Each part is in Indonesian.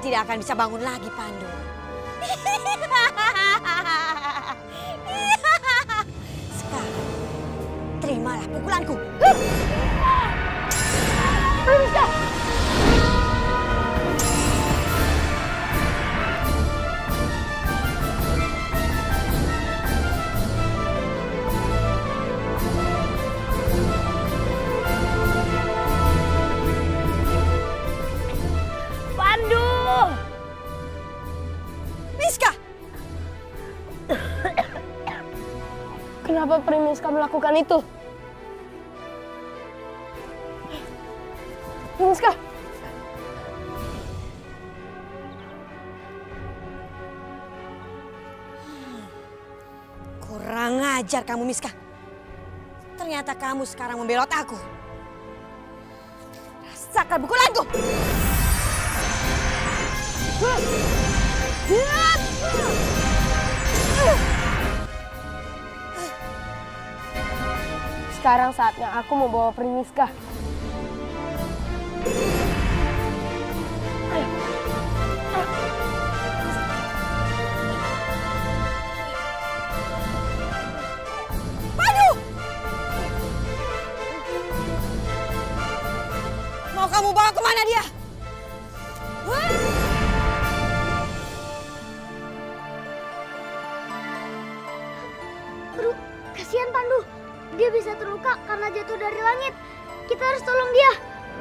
tidak akan bisa bangun lagi, Pandu. Sekarang, terimalah pukulanku. Bisa. Pandu! Miska! Kenapa Primiska melakukan itu? Primiska! Kurang ajar kamu, Miska. Ternyata kamu sekarang membelot aku. Rasakan pukulanku! Sekarang saatnya aku membawa Primiska. Pandu! Mau kamu bawa kemana dia? Aduh, kasihan Pandu. Dia bisa terluka karena jatuh dari langit. Kita harus tolong dia.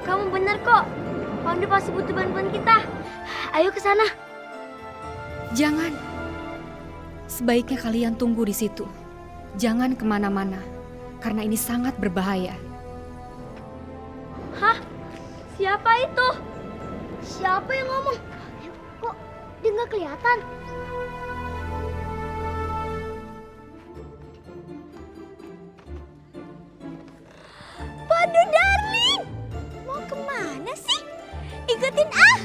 Kamu benar kok. Pandu pasti butuh bantuan kita. Ayo ke sana. Jangan. Sebaiknya kalian tunggu di situ. Jangan kemana-mana, karena ini sangat berbahaya. Hah? Siapa itu? Siapa yang ngomong? Kok dia nggak kelihatan? Pandu darling! Mau kemana sih? Ikutin ah!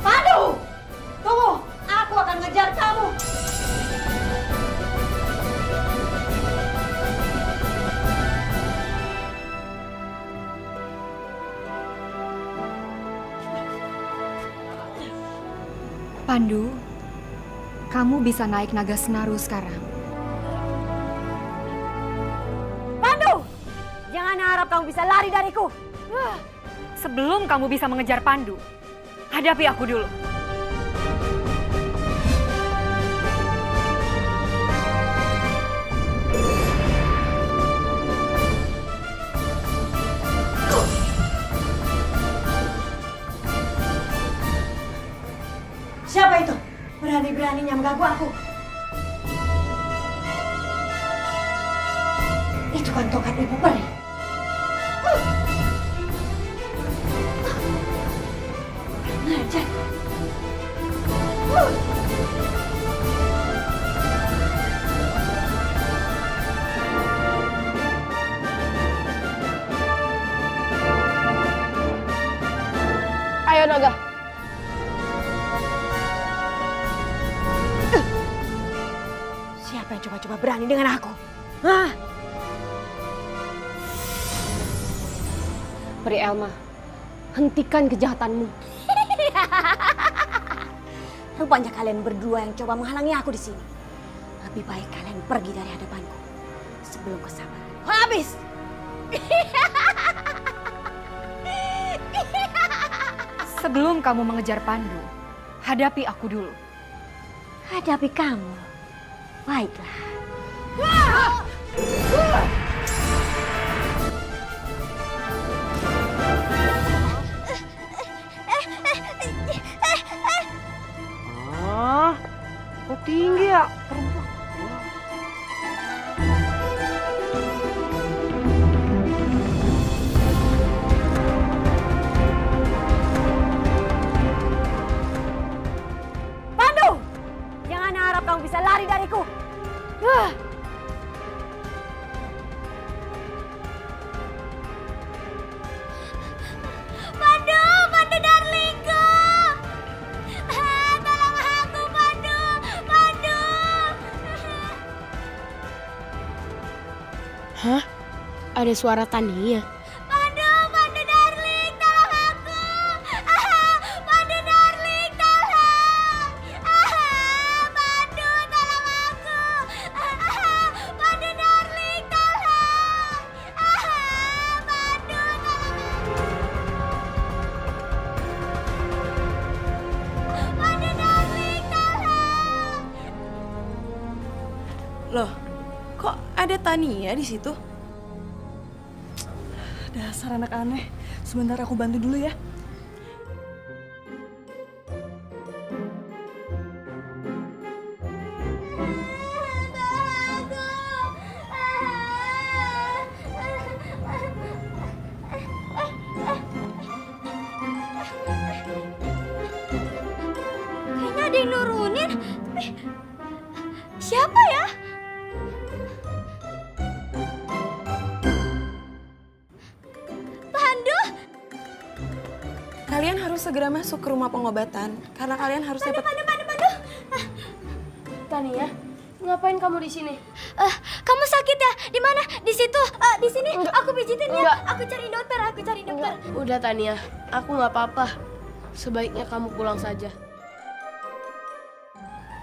Pandu! Tunggu! Aku akan ngejar kamu! Pandu, kamu bisa naik naga senaru sekarang. Pandu! Jangan harap kamu bisa lari dariku! Sebelum kamu bisa mengejar Pandu, hadapi aku dulu. Siapa itu? Berani-beraninya mengganggu aku. Itu kan tongkat ibu peri. Ngajar. Ayo naga. Siapa yang coba-coba berani dengan aku? Hah? Peri Elma, hentikan kejahatanmu. Rupanya kalian berdua yang coba menghalangi aku di sini. Lebih baik kalian pergi dari hadapanku sebelum kesabaran habis. Sebelum kamu mengejar Pandu, hadapi aku dulu. Hadapi kamu. Baiklah. Kok tinggi ya? Pandu! Jangan harap kamu bisa lari dariku. Pandu, Pandu darlingku. Tolong aku, Pandu, Pandu. Hah? Ada suara Tania? Pandu, Pandu darling, tolong aku. Loh, kok ada Tania di situ? Dasar anak aneh. Sebentar aku bantu dulu ya. Kayaknya ada yang nurunin. Tapi siapa ya? Pandu? Kalian harus segera masuk ke rumah pengobatan karena kalian harus dapat. Pandu. Tania, ngapain kamu di sini? Kamu sakit ya? Di mana? Di situ? Di sini? Aku pijitin ya. Enggak. Aku cari dokter. Udah Tania, aku nggak apa-apa. Sebaiknya kamu pulang saja.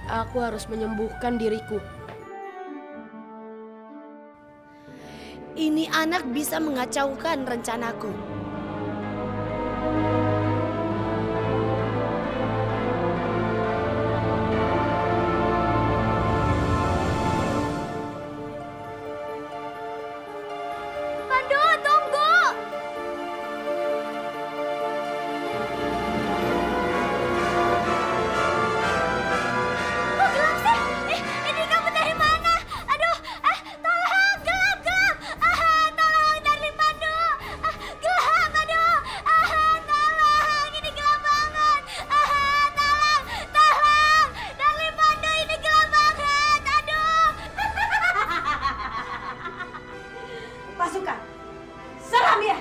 Aku harus menyembuhkan diriku. Ini anak bisa mengacaukan rencanaku. Pandu, tunggu. Kok gelap sih? Ini kamu dari mana? Aduh, tolong, gelap. Tolong, Darling Pandu. Gelap, aduh. Tolong, ini gelap banget. Tolong. Darling Pandu, ini gelap banget. Aduh. Pasukan, serang dia!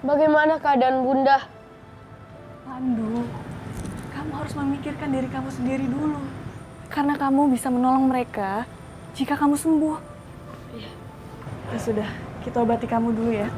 Bagaimana keadaan Bunda? Pandu, kamu harus memikirkan diri kamu sendiri dulu. Karena kamu bisa menolong mereka jika kamu sembuh. Ya sudah, kita obati kamu dulu ya.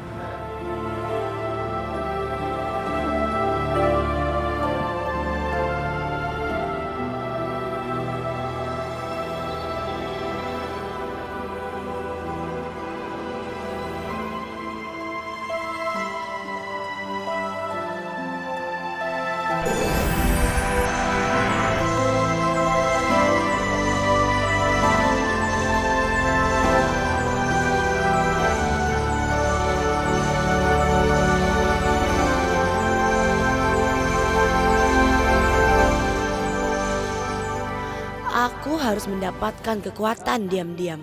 Aku harus mendapatkan kekuatan diam-diam.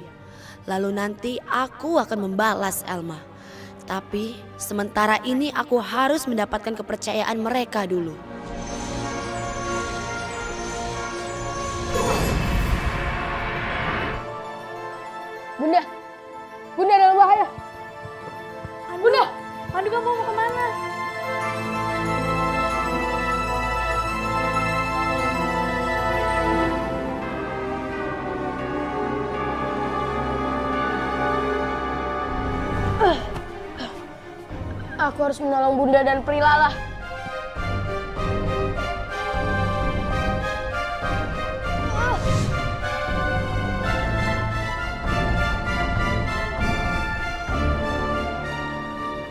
Lalu nanti aku akan membalas Elma. Tapi sementara ini aku harus mendapatkan kepercayaan mereka dulu. Bunda! Bunda dalam bahaya! Bunda! Pandu, kamu mau kemana? Aku harus menolong Bunda dan Prilala.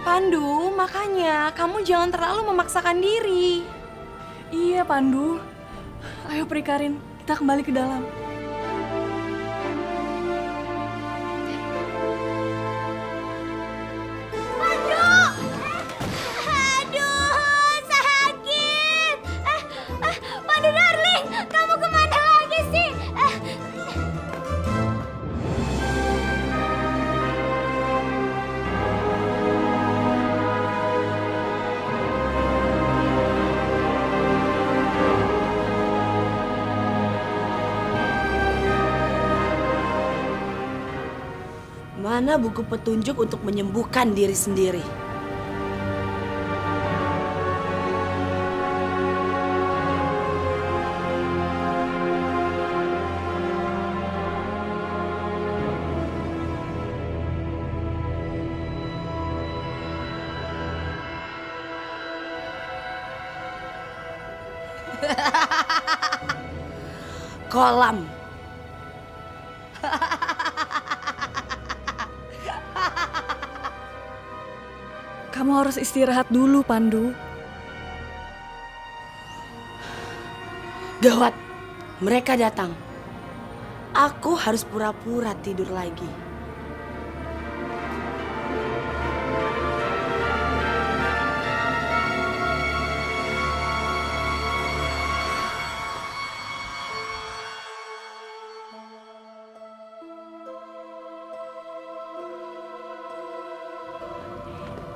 Pandu, makanya kamu jangan terlalu memaksakan diri. Iya, Pandu. Ayo Prikarin, kita kembali ke dalam. Aduh, sakit. Pandu darling, kamu kemana lagi sih? Mana buku petunjuk untuk menyembuhkan diri sendiri? Kolam. Kamu harus istirahat dulu, Pandu. Gawat, mereka datang. Aku harus pura-pura tidur lagi.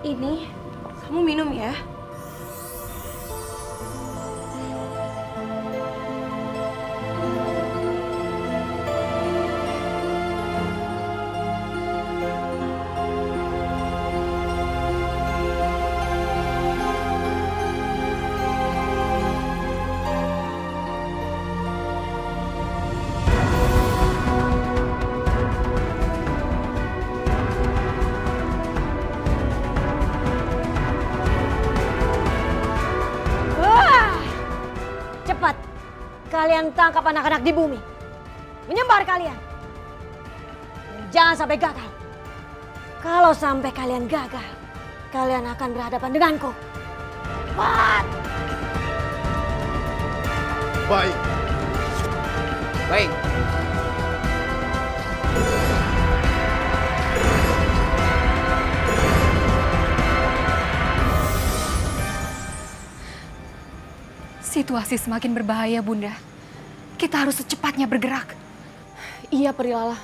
Ini, kamu minum ya. Cepat, kalian tangkap anak-anak di bumi. Menyebar kalian. Dan jangan sampai gagal. Kalau sampai kalian gagal, kalian akan berhadapan denganku. Cepat! Baik. Baik. Situasi semakin berbahaya, Bunda. Kita harus secepatnya bergerak. Iya, Perilala.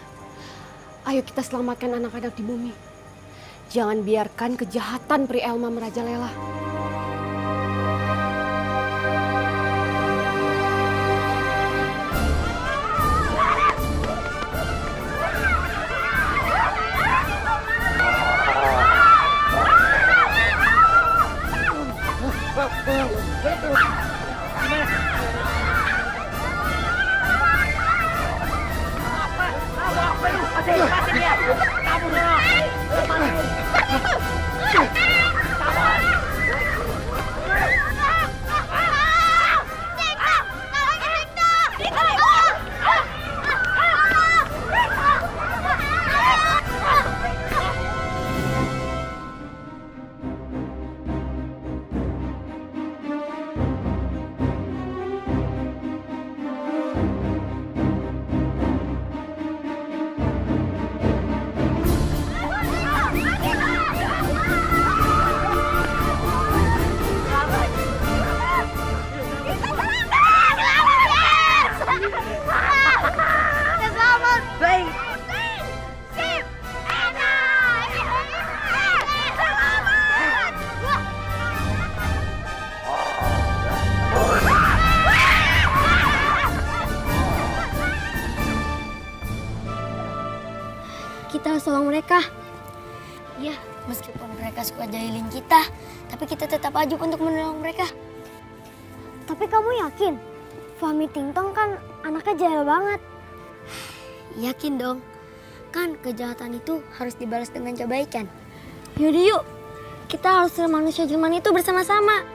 Ayo kita selamatkan anak-anak di bumi. Jangan biarkan kejahatan Pri Elma merajalela. Kita harus tolong mereka. Ya, meskipun mereka suka jahilin kita, tapi kita tetap wajib untuk menolong mereka. Tapi kamu yakin? Fahmi Tingtong kan anaknya jahil banget. Yakin dong. Kan kejahatan itu harus dibalas dengan kebaikan. Yaudah yuk, kita harus serang manusia Jerman itu bersama-sama.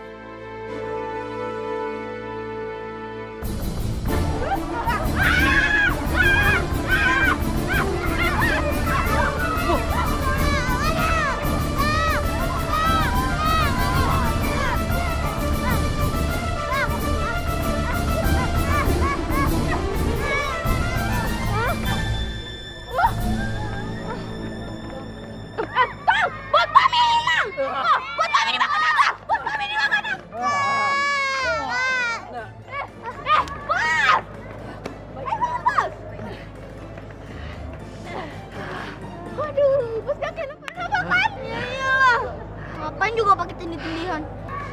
Ngapain juga pakai tindih-tindihan?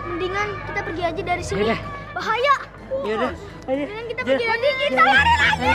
Mendingan kita pergi aja dari sini. Yaudah. Bahaya. Yaudah. Mendingan kita pergi lagi. Kita lari lagi.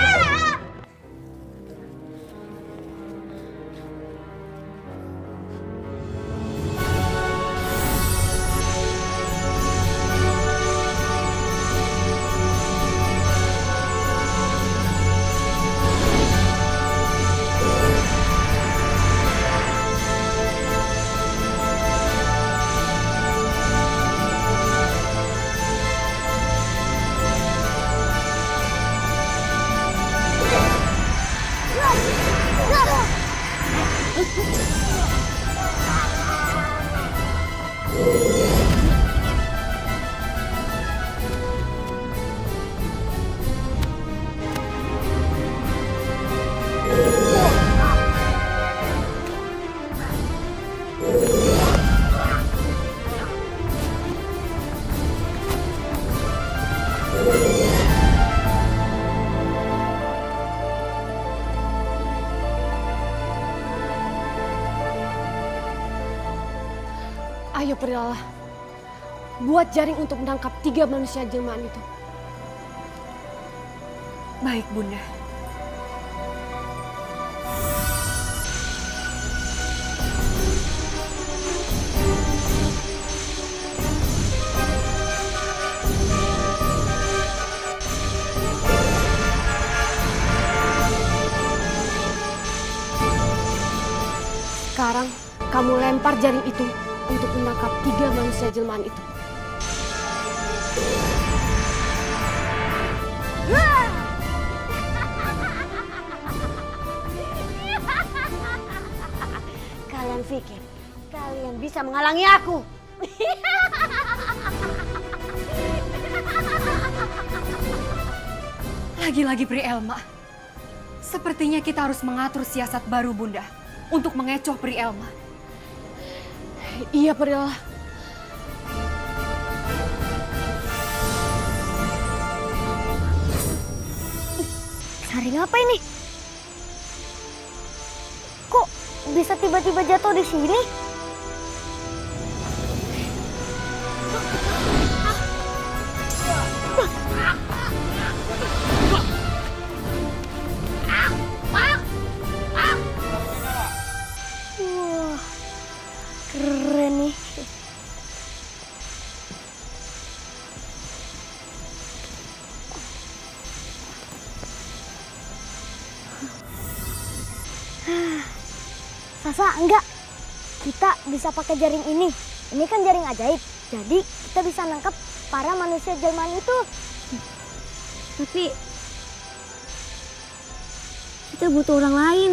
Ayo Prilala, buat jaring untuk menangkap 3 manusia jelmaan itu. Baik, Bunda. Sekarang kamu lempar jaring itu untuk menangkap 3 manusia jelmaan itu. Kalian pikir kalian bisa menghalangi aku? Lagi-lagi Pri Elma. Sepertinya kita harus mengatur siasat baru, Bunda, untuk mengecoh Pri Elma. Iya Prilala. Saring apa ini? Kok bisa tiba-tiba jatuh di sini? Wah, keren nih. Sasa, enggak. Kita bisa pakai jaring ini. Ini kan jaring ajaib. Jadi kita bisa nangkap para manusia jelmaan itu. Tapi kita butuh orang lain.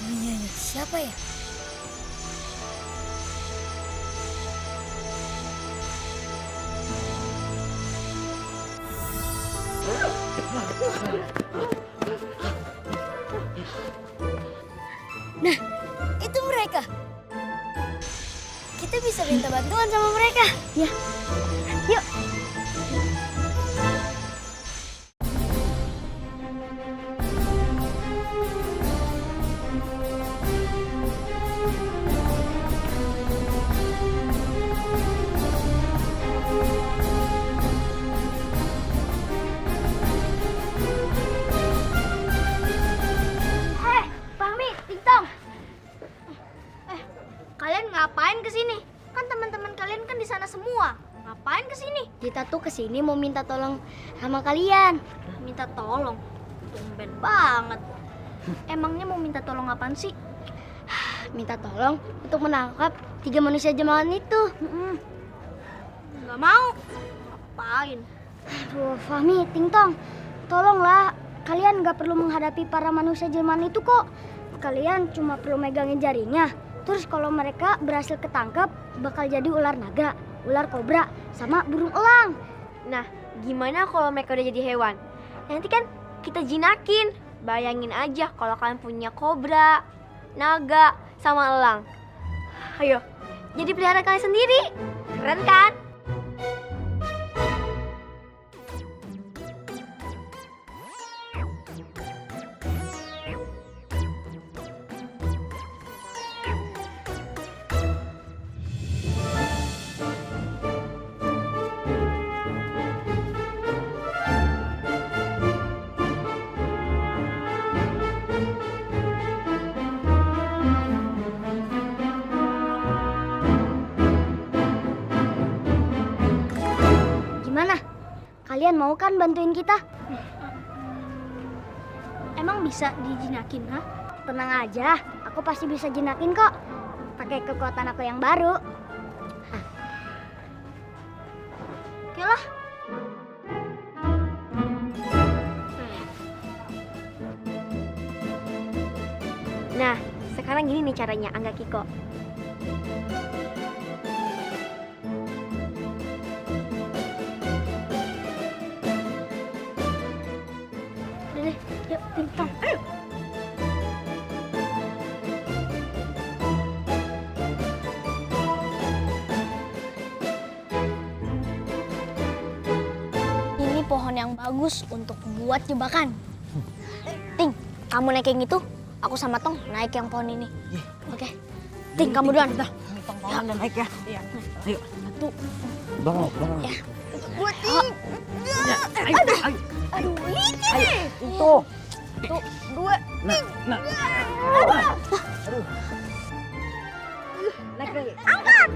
Oh iya, siapa ya? Nah, itu mereka. Kita bisa minta bantuan sama mereka. Ya, yuk. Kalian ngapain kesini? Kan teman-teman kalian kan di sana semua. Ngapain kesini? Kita tuh kesini mau minta tolong sama kalian. Minta tolong? Tumben banget. Emangnya mau minta tolong apaan sih? Minta tolong untuk menangkap 3 manusia jelmaan itu. Nggak mau. Ngapain? Aduh, Fahmi, Tingtong, tolonglah. Kalian nggak perlu menghadapi para manusia jelmaan itu kok. Kalian cuma perlu megangin jaringnya. Terus kalau mereka berhasil ketangkep, bakal jadi ular naga, ular kobra, sama burung elang. Nah, gimana kalau mereka udah jadi hewan? Nanti kan kita jinakin. Bayangin aja kalau kalian punya kobra, naga, sama elang. Ayo, jadi pelihara kalian sendiri. Keren kan? Gimana? Kalian mau kan bantuin kita? Emang bisa dijinakin, ha? Tenang aja, aku pasti bisa jinakin kok. Pakai kekuatan aku yang baru. Oke lah. Nah, Sekarang gini nih caranya, Angga Kiko. Udah deh, yuk Ting-tong. Ini pohon yang bagus untuk buat jebakan. Ting, kamu naik yang itu, aku sama Tong naik yang pohon ini. Oke. Ting, kamu duluan. Pohon dan naik ya. Iya. Ayo. Satu. Bangun. Ya. Buat Ting. Aduh, ini. Itu. Satu, dua. Nah. Naik lagi. Angkat.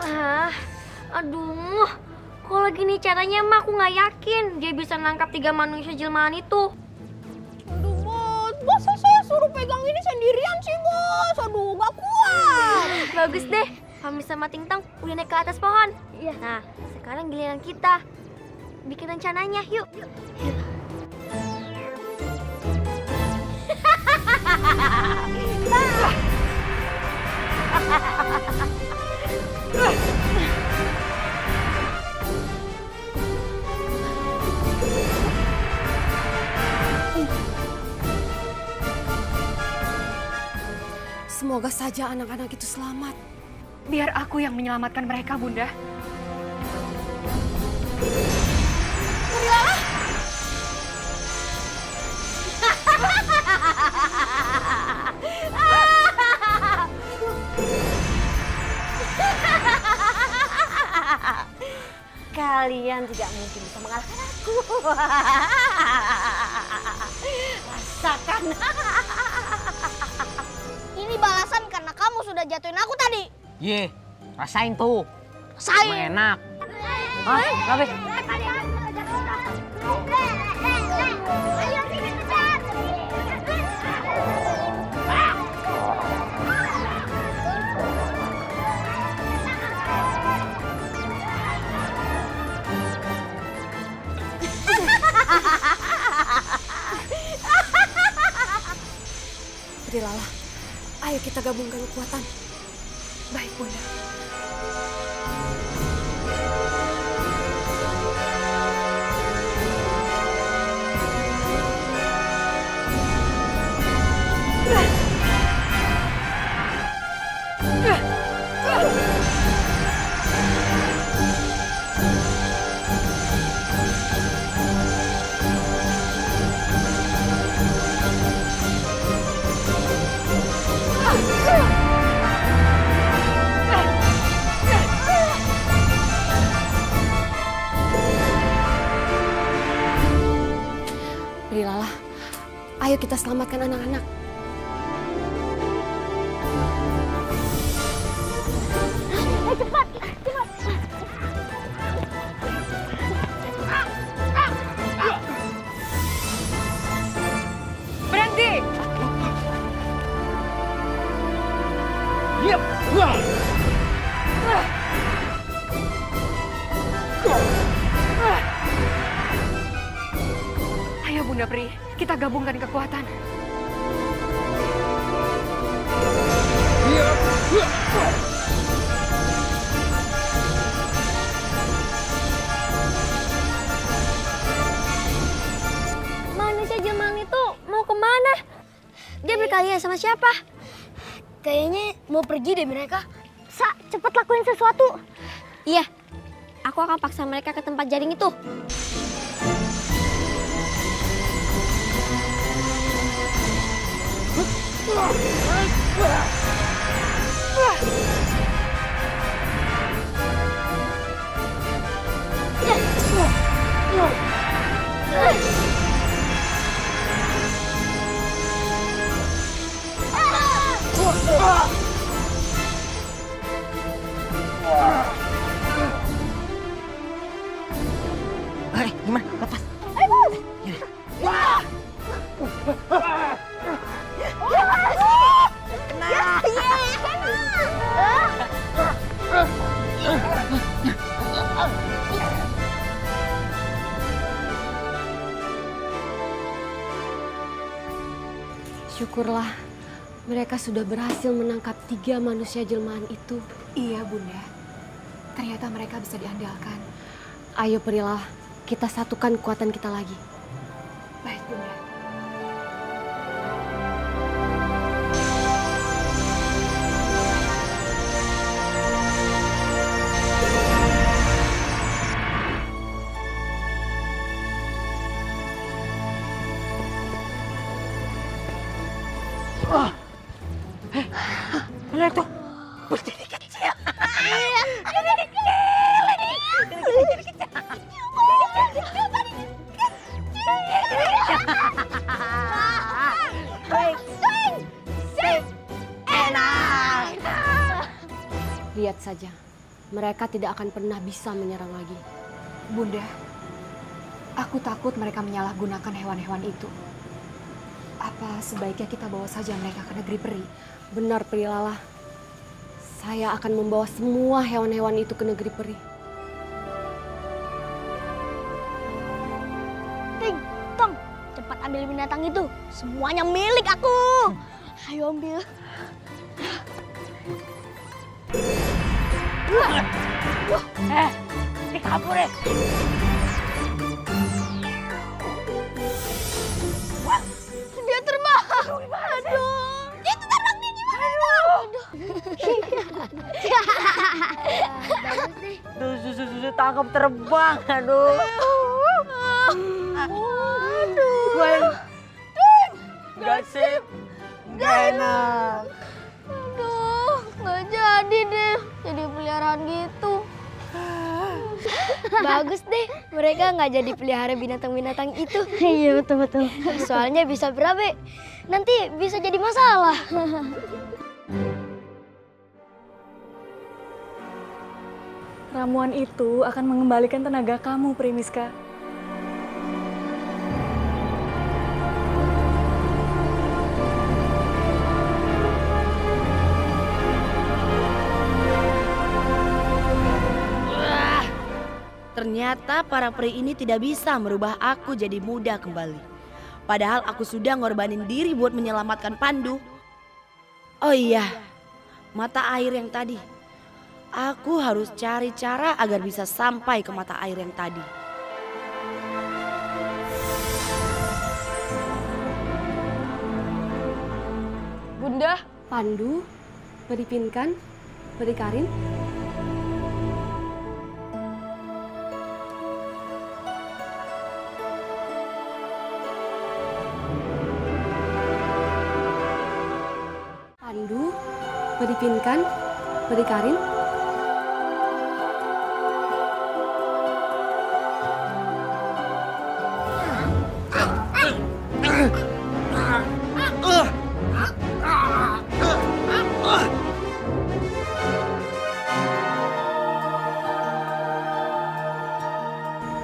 Ya, Aduh, kalau gini caranya mah aku nggak yakin dia bisa nangkap 3 manusia jelmaan itu. Aduh bos, masa saya suruh pegang ini sendirian sih bos? Aduh gak kuat. Bagus deh, Fami sama Ting-tong udah naik ke atas pohon. Iya. Nah, sekarang giliran kita. Bikin rencananya, yuk. Semoga saja anak-anak itu selamat. Biar aku yang menyelamatkan mereka, Bunda. Kalian tidak mungkin bisa mengalahkan aku. Rasakan. ini balasan karena kamu sudah jatuhin aku tadi. Ye, rasain tuh. Rasain. Enak. Hah? Kenapa? Ayo kita kejar. Berilalah, ayo kita gabungkan kekuatan. Baik, Bunda. Berilalah, ayo kita selamatkan anak-anak. Berhenti! Yep. Ayo Bunda Pri, kita gabungkan kekuatan. Manusia jelmaan itu mau kemana? Dia berkali sama siapa? Kayaknya mau pergi deh mereka. Sa, cepat lakuin sesuatu. Iya, aku akan paksa mereka ke tempat jaring itu. Syukurlah mereka sudah berhasil menangkap 3 manusia jelmaan itu. Iya, Bunda. Ternyata mereka bisa diandalkan. Ayo Prilalah, kita satukan kekuatan kita lagi. Baik, Bunda. Lihat tuh. Berdiri kecil. Lihat saja, mereka tidak akan pernah bisa menyerang lagi. Bunda, aku takut mereka menyalahgunakan hewan-hewan itu. Apa sebaiknya kita bawa saja mereka ke negeri peri? Benar Prilalah, saya akan membawa semua hewan-hewan itu ke negeri peri. Ting, Tong, cepat ambil binatang itu. Semuanya milik aku. Ayo ambil. Ini kabur ya. Dia terbang. Aduh. Dia tuh terbangnya gimana? Aduh. Bagus deh. Tuh susu tangkap terbang. Aduh. Aduh. Gak sip. Gak enak. Aduh, nggak jadi deh. Jadi peliharaan gitu. Bagus deh, mereka nggak jadi pelihara binatang-binatang itu. Iya betul-betul. Soalnya bisa berabe, nanti bisa jadi masalah. Ramuan itu akan mengembalikan tenaga kamu, Primiska. Ternyata para peri ini tidak bisa merubah aku jadi muda kembali. Padahal aku sudah ngorbanin diri buat menyelamatkan Pandu. Oh iya, mata air yang tadi. Aku harus cari cara agar bisa sampai ke mata air yang tadi. Bunda, Pandu, Peri Pinkan, Peri Karin. Pandu, Peri Pinkan, Peri Karin.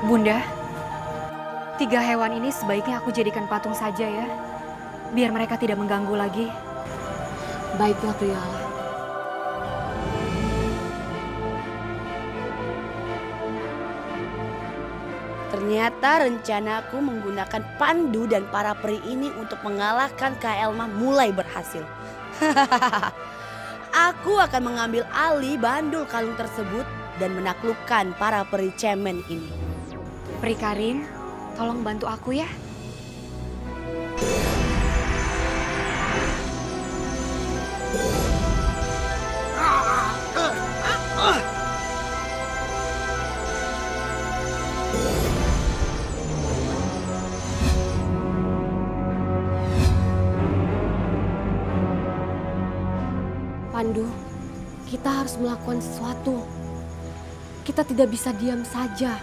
Bunda, 3 hewan ini sebaiknya aku jadikan patung saja ya. Biar mereka tidak mengganggu lagi. Baiklah Priyalah. Ternyata rencanaku menggunakan Pandu dan para peri ini untuk mengalahkan Kak Elma mulai berhasil. Aku akan mengambil alih bandul kalung tersebut dan menaklukkan para peri cemen ini. Peri Karin, tolong bantu aku ya. Pandu, kita harus melakukan sesuatu. Kita tidak bisa diam saja.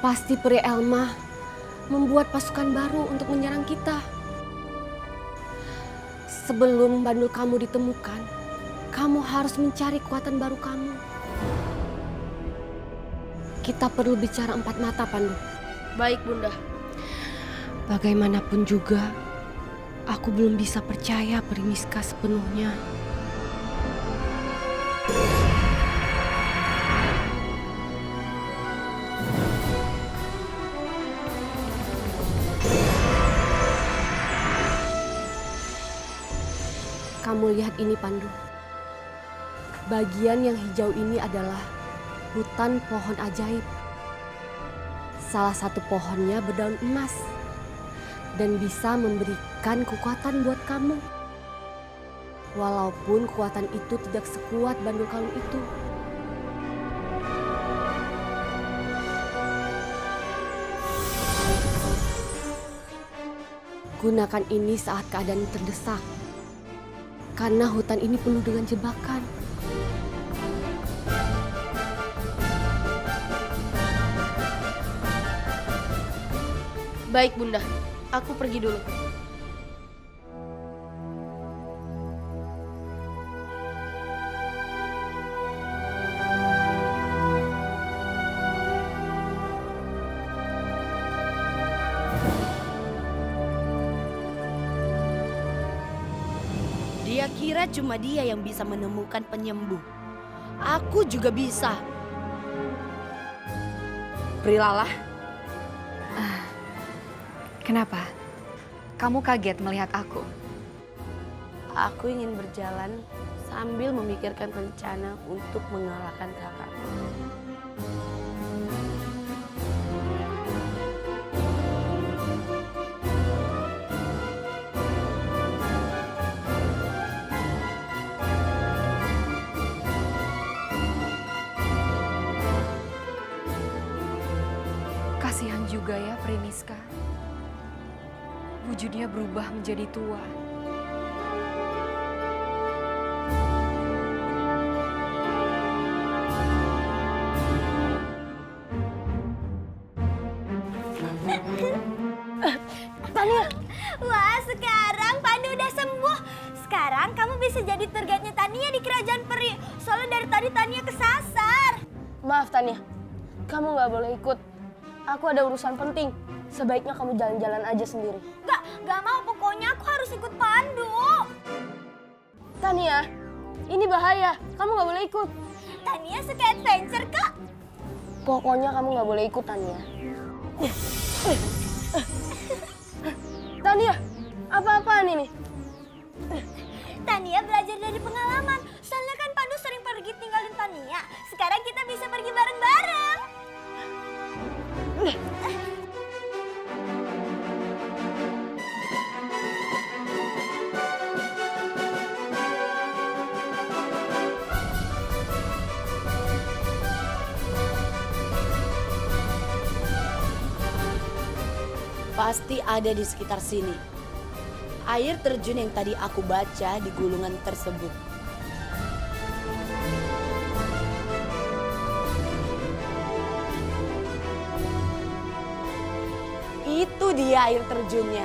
Pasti Peri Elma membuat pasukan baru untuk menyerang kita. Sebelum bandul kamu ditemukan, kamu harus mencari kekuatan baru kamu. Kita perlu bicara 4 mata, Pandu. Baik, Bunda. Bagaimanapun juga, aku belum bisa percaya Primiska sepenuhnya. Kamu lihat ini, Pandu. Bagian yang hijau ini adalah hutan pohon ajaib. Salah satu pohonnya berdaun emas dan bisa memberikan kekuatan buat kamu. Walaupun kekuatan itu tidak sekuat bandul kalung itu. Gunakan ini saat keadaan terdesak. Karena hutan ini penuh dengan jebakan. Baik Bunda, aku pergi dulu. Dia kira cuma dia yang bisa menemukan penyembuh. Aku juga bisa. Prilalah. Kenapa? Kamu kaget melihat aku? Aku ingin berjalan sambil memikirkan rencana untuk mengalahkan kakakku. Kasihan juga ya Priniska. Wujudnya berubah menjadi tua. Tania! Wah, sekarang Pandu udah sembuh. Sekarang kamu bisa jadi tour guide-nya Tania di kerajaan peri. Soalnya dari tadi Tania kesasar. Maaf Tania, kamu nggak boleh ikut. Aku ada urusan penting. Sebaiknya kamu jalan-jalan aja sendiri. Gak mau. Pokoknya aku harus ikut Pandu. Tania, ini bahaya. Kamu nggak boleh ikut. Tania suka adventure kok. Pokoknya kamu nggak boleh ikut, Tania. Tania, apa-apaan ini? Tania belajar dari pengalaman. Soalnya kan Pandu sering pergi tinggalin Tania. Sekarang kita bisa pergi bareng-bareng. Pasti ada di sekitar sini. Air terjun yang tadi aku baca di gulungan tersebut. Itu dia air terjunnya.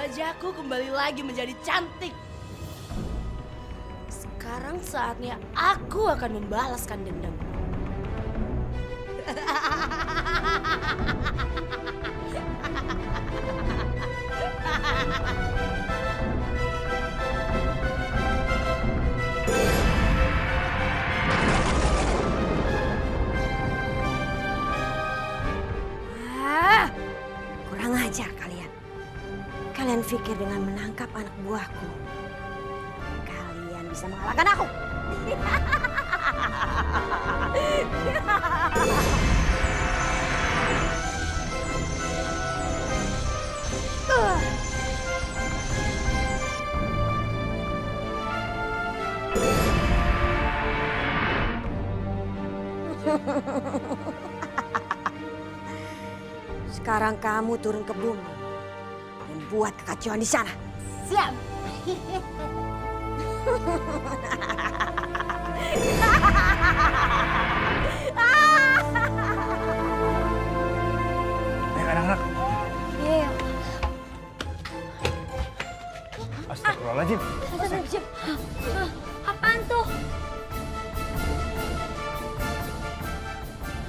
Wajahku kembali lagi menjadi cantik. Sekarang saatnya aku akan membalaskan dendam. Kurang ajar kalian. Kalian pikir dengan menangkap anak buahku, kalian bisa mengalahkan aku? Sekarang kamu turun ke bumi dan buat kekacauan di sana. Siap. Ayo anak-anak. Iya. Astagfirullahaladzim. Apaan tuh?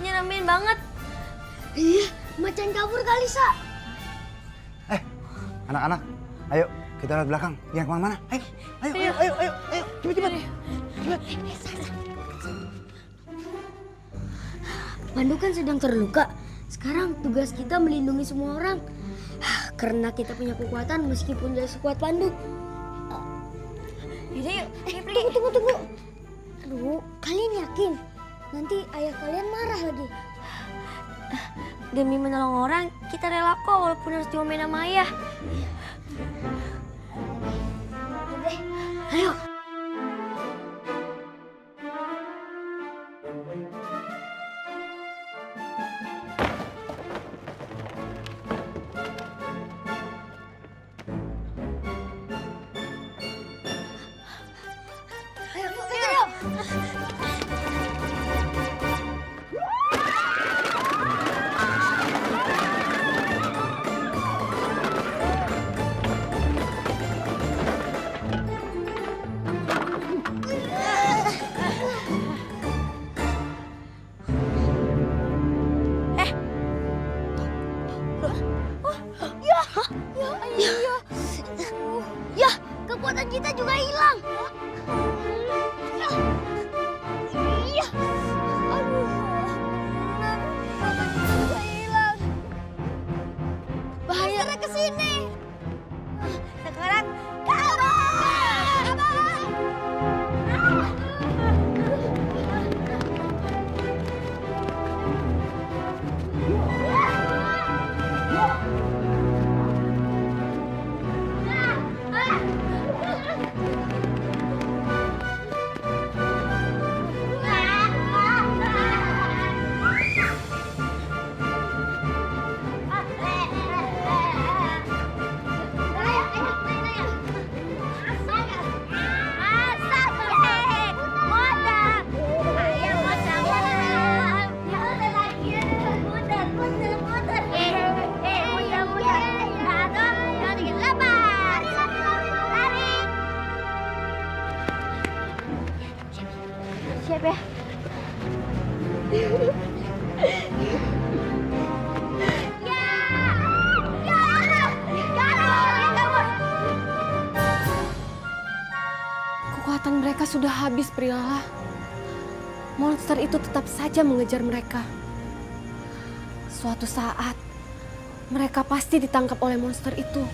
Nyeremin banget. Iya, macan kabur kali, Sa. Anak-anak, ayo kita lihat belakang. Jangan kemana-mana. Ayo. Cepet. Pandu kan sedang terluka. Sekarang tugas kita melindungi semua orang. Karena kita punya kekuatan meskipun tidak sekuat Pandu. Yaudah yuk, Tunggu. Aduh, kalian yakin? Nanti ayah kalian marah lagi. Demi menolong orang, kita rela kok walaupun harus diomelin sama ayah. Ayo. Ya, kekuatan kita juga hilang. Iya. Aduh. Kekuatan kita juga hilang. Bahaya ke sini. Sekarang siap ya. Kekuatan mereka sudah habis, Prilala. Monster itu tetap saja mengejar mereka. Suatu saat, mereka pasti ditangkap oleh monster itu.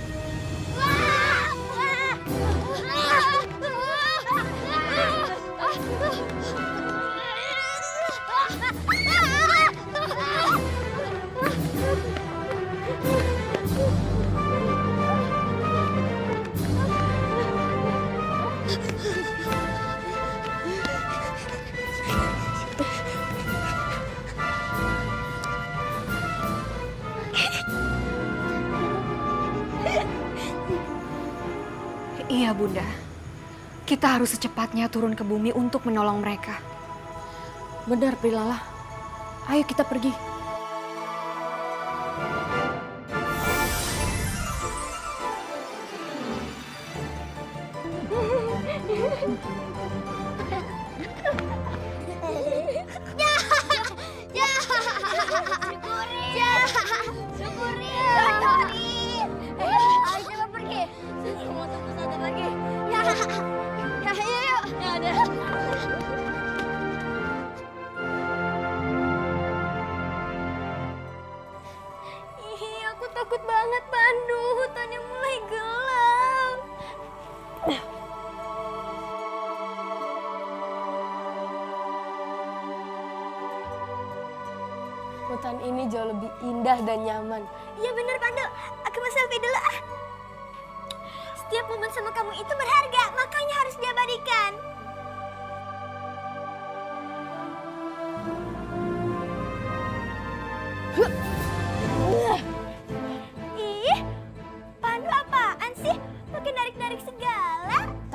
Iya, Bunda. Kita harus secepatnya turun ke bumi untuk menolong mereka. Benar, Prilala. Ayo kita pergi. Aku takut banget, Pandu. Hutannya mulai gelap. Hutan ini jauh lebih indah dan nyaman. Iya bener, Pandu. Aku mau selfie dulu ah. Setiap momen sama kamu itu berharga, makanya harus diabadikan.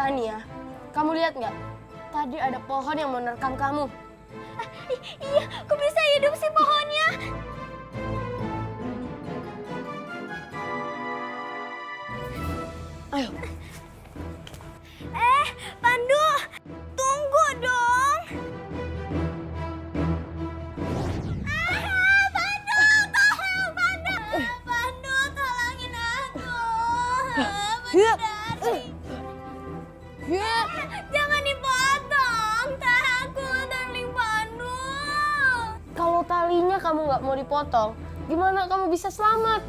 Tania, kamu lihat nggak? Tadi ada pohon yang menerkam kamu. Iya, kok bisa hidup sih pohonnya? Ayo. Pandu, tunggu dong. Pandu, tolongin aku. Jangan dipotong, takut darling Pandu. Kalau talinya kamu nggak mau dipotong, gimana kamu bisa selamat?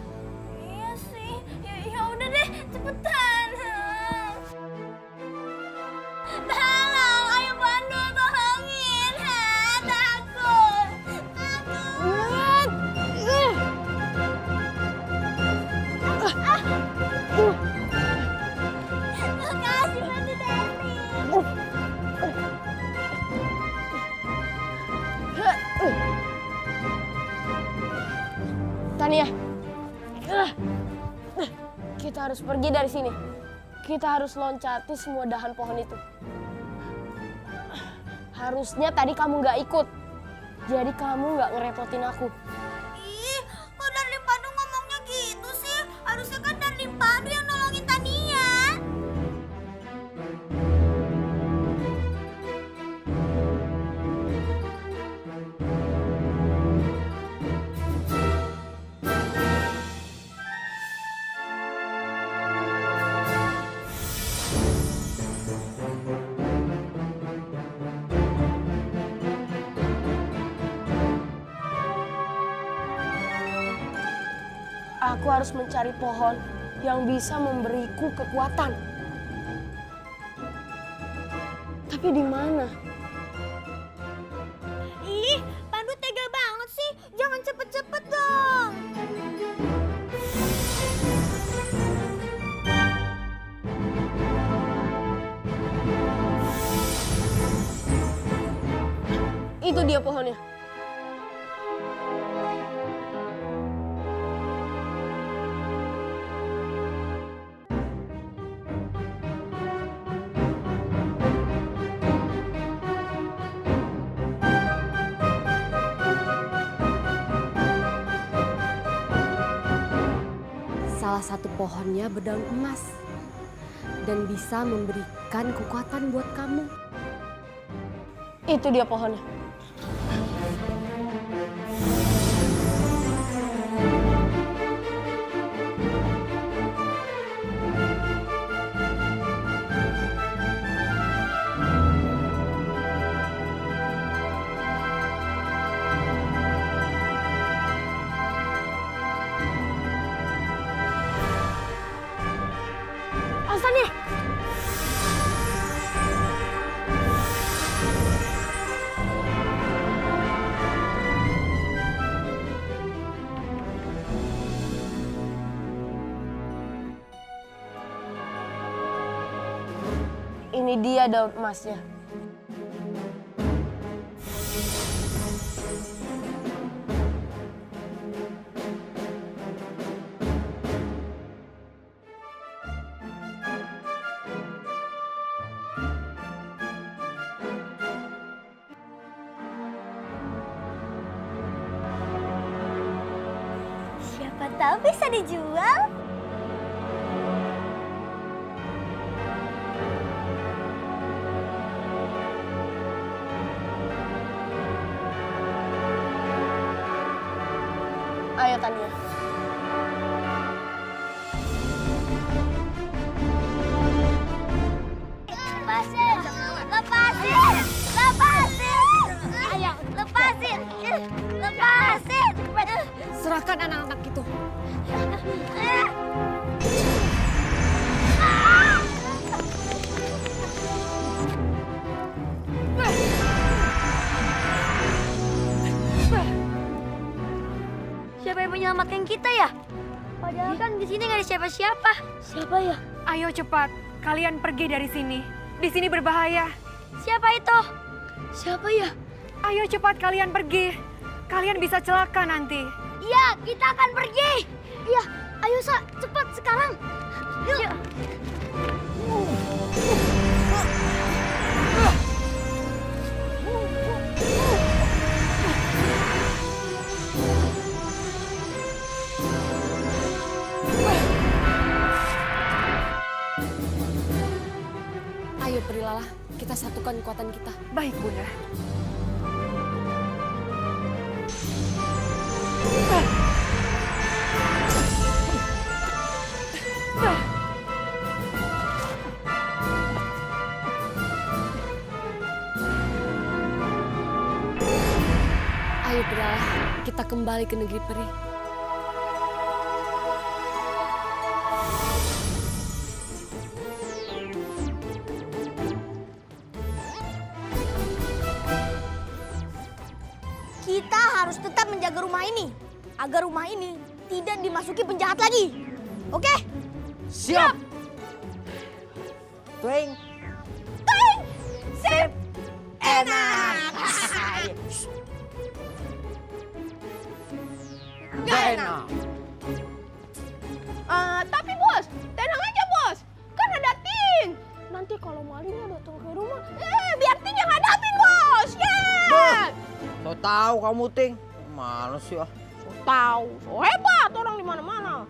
Iya sih, ya udah deh, cepetan. Tolong, ayo Pandu, tolongin. Takut. Makasih Pandu Darling. Tania, kita harus pergi dari sini. Kita harus loncati semua dahan pohon itu. Harusnya tadi kamu nggak ikut, jadi kamu nggak ngerepotin aku. Ih, kok Darling Pandu ngomongnya gitu sih? Harusnya kan Darling Pandu yang nolongin Tania. Aku harus mencari pohon yang bisa memberiku kekuatan. Tapi di mana? Ih, Pandu tega banget sih. Jangan cepet-cepet dong. Itu dia pohonnya. Salah satu pohonnya berdaun emas dan bisa memberikan kekuatan buat kamu. Itu dia pohonnya. Alasannya? Ini dia daun emasnya. Siapa tahu bisa dijual. Ayo Tania. Lepasin! Lepasin! Lepasin! Ayo, lepasin! Lepasin! Serahkan anak-anak itu. Siapa yang menyelamatkan kita ya? Padahal kan di sini nggak ada siapa-siapa. Siapa ya? Ayo cepat, kalian pergi dari sini. Di sini berbahaya. Siapa itu? Siapa ya? Ayo cepat kalian pergi. Kalian bisa celaka nanti. Iya, kita akan pergi. Iya, ayo Sa, cepat sekarang. Yuk. Ayo Prilala, kita satukan kekuatan kita. Baik, Bunda. Ayo Prilala, kita kembali ke negeri peri. Kita harus tetap menjaga rumah ini agar rumah ini tidak dimasuki penjahat lagi. Oke? Siap. Twing. Sip. Enak. Gak enak. Tapi bos, tenang aja bos. Kan ada Ting. Nanti kalau malingnya datang ke rumah, biar Ting yang hadapin bos. So tahu kamu, Ting. Mana sih ah? Tahu, so hebat orang di mana-mana.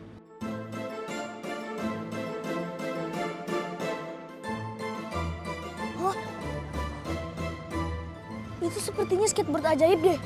Itu sepertinya skateboard ajaib deh.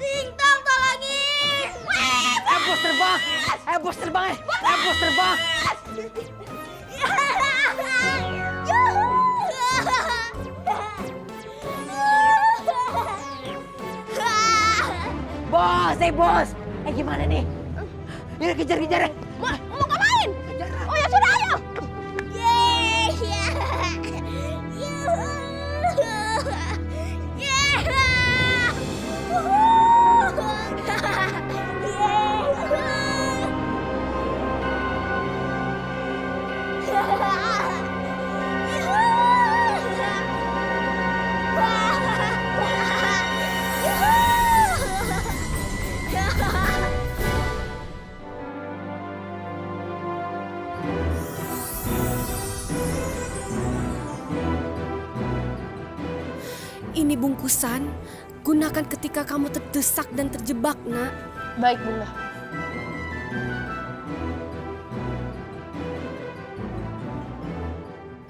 Bintang tolongin! Bos terbang. Bos terbang. Bos terbang. Bos. Gimana nih? Yuk kejar. Mau ngapain? Oh ya sudah, ayo! Ini bungkusan, gunakan ketika kamu terdesak dan terjebak, Nak. Baik, Bunda.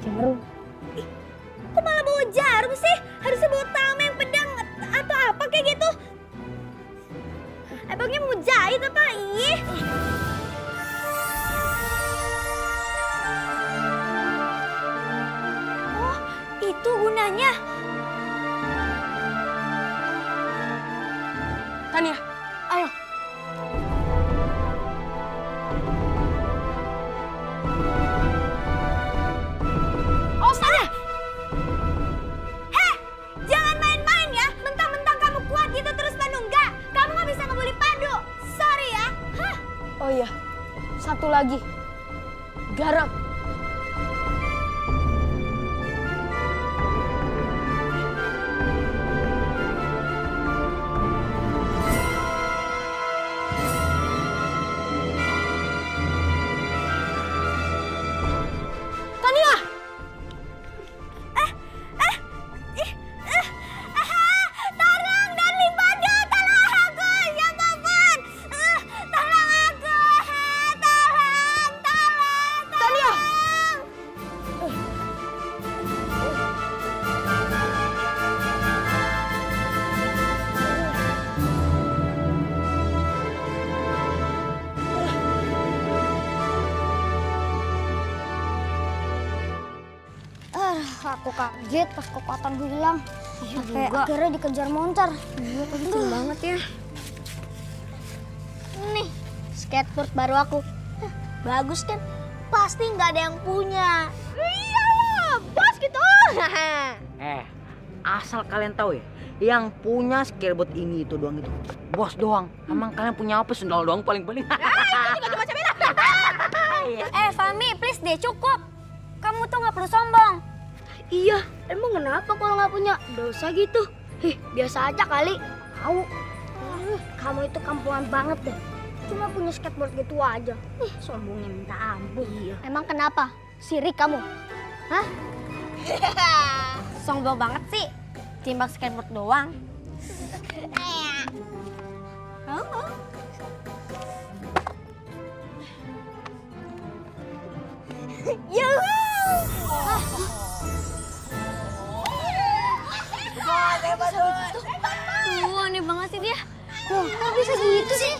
Jarum. Kok malah bawa jarum sih? Harusnya bawa tameng, pedang, atau apa kayak gitu. Abangnya mau jahit apa? Ih. Oh, itu gunanya. Tania, ayo. Oh, sana! Jangan main-main ya! Mentang-mentang kamu kuat gitu terus Pandu enggak! Kamu nggak bisa ngebully Pandu! Sorry ya! Hah? Oh iya, satu lagi. Garam. Tolong, Darling Pandu! Tolong aku! Siapapun! Tolong aku! Tolong! Tania! Aku kaget pas kekuatanku hilang. Sampai akhirnya dikejar monster. Iya, penting banget ya. Nih, skateboard baru aku. Bagus kan? Pasti nggak ada yang punya. Iya loh, bos gitu. Asal kalian tahu ya, yang punya skateboard ini itu doang itu. Bos doang. Emang kalian punya apa? Sendal doang paling-paling. Fami, please deh, cukup. Kamu tuh nggak perlu sombong. Iya, emang kenapa kalau nggak punya dosa gitu? Biasa aja kali. Tahu. Kamu itu kampungan banget deh. Cuma punya skateboard gitu aja. Sombongnya minta ampun. Iya. Emang kenapa? Sirik kamu? Hah? Sombong banget sih. Timbang skateboard doang. Aneh banget sih dia. Kok bisa gitu sih?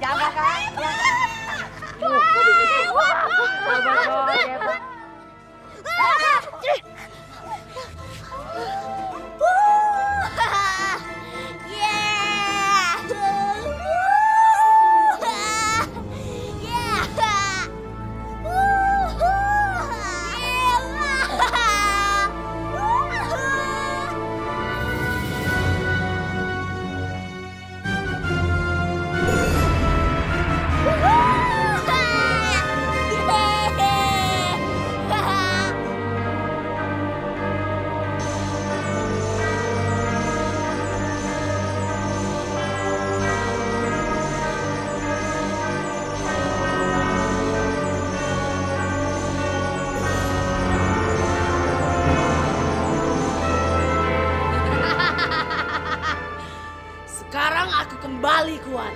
Jaga kan? Kok bisa sih? Sekarang aku kembali kuat.